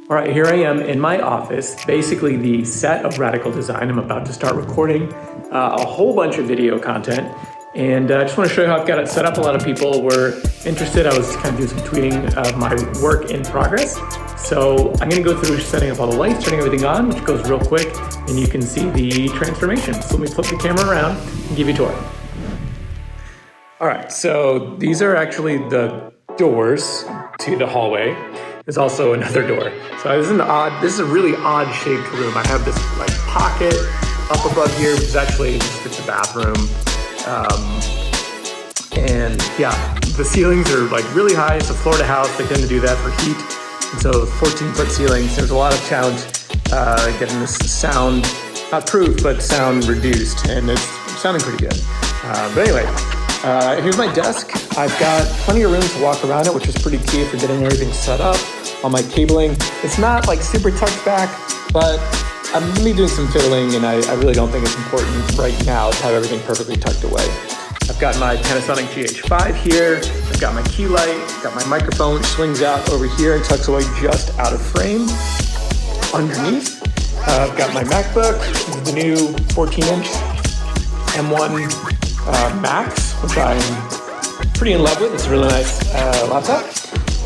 All right, here I am in my office, basically the set of Radical Design. I'm about to start recording a whole bunch of video content, and I just want to show you how I've got it set up. A lot of people were interested. I was kind of doing some tweeting of my work in progress. So I'm going to go through setting up all the lights, turning everything on, which goes real quick, and you can see the transformation. So let me flip the camera around and give you a tour. All right, so these are actually the doors to the hallway. There's also another door. So this is a really odd shaped room. I have this like pocket up above here, which is actually just the bathroom. And yeah, the ceilings are like really high. It's a Florida house. They tend to do that for heat. And so 14-foot ceilings. There's a lot of challenge getting this sound, not proof, but sound reduced. And it's sounding pretty good. But anyway, here's my desk. I've got plenty of room to walk around it, which is pretty key for getting everything set up. All my cabling. It's not like super tucked back, but I'm gonna be doing some fiddling, and I really don't think it's important right now to have everything perfectly tucked away. I've got my Panasonic GH5 here. I've got my key light. I've got my microphone, which swings out over here and tucks away just out of frame. Underneath, I've got my MacBook. This is the new 14-inch M1 Max, which I'm pretty in love with. It's a really nice laptop.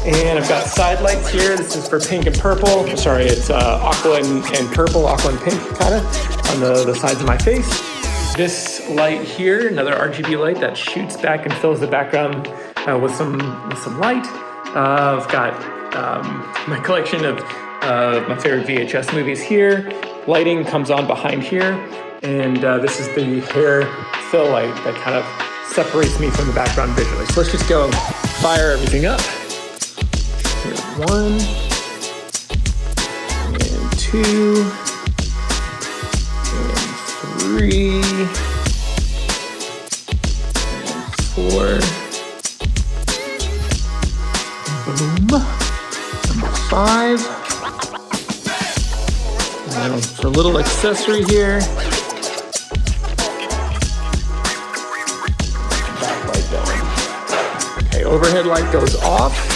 And I've got side lights here. This is for pink and purple. Sorry, it's aqua and purple, aqua and pink kind of on the sides of my face. This light here, another RGB light that shoots back and fills the background with some light. I've got my collection of my favorite VHS movies here. Lighting comes on behind here. And this is the hair fill light that kind of separates me from the background visually. So let's just go fire everything up. Here's 1, and 2, and 3, and 4. Boom. Number 5. And then for a little accessory here. Backlight going. Okay, overhead light goes off.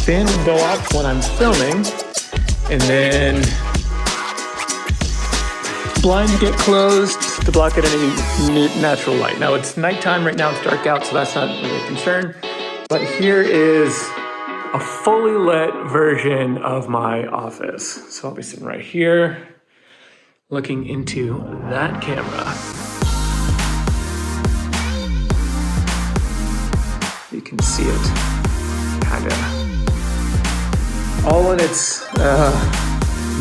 Fan will go off when I'm filming, and then blinds get closed to block out any natural light. Now it's nighttime right now, it's dark out, so that's not really a concern. But here is a fully lit version of my office. So I'll be sitting right here, looking into that camera. You can see it, kinda. All in its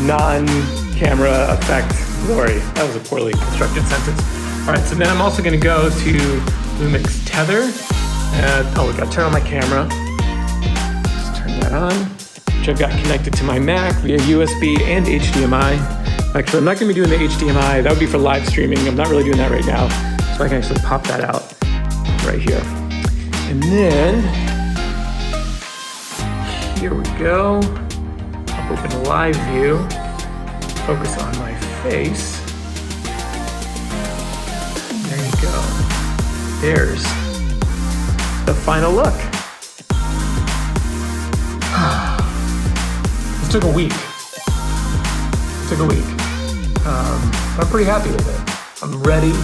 non-camera effect glory. That was a poorly constructed sentence. All right, so then I'm also gonna go to Lumix Tether. We gotta turn on my camera. Just turn that on, which I've got connected to my Mac via USB and HDMI. Actually, I'm not gonna be doing the HDMI. That would be for live streaming. I'm not really doing that right now. So I can actually pop that out right here. And then, here we go. I'll open a live view. Focus on my face. There you go. There's the final look. This took a week. I'm pretty happy with it. I'm ready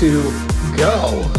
to go.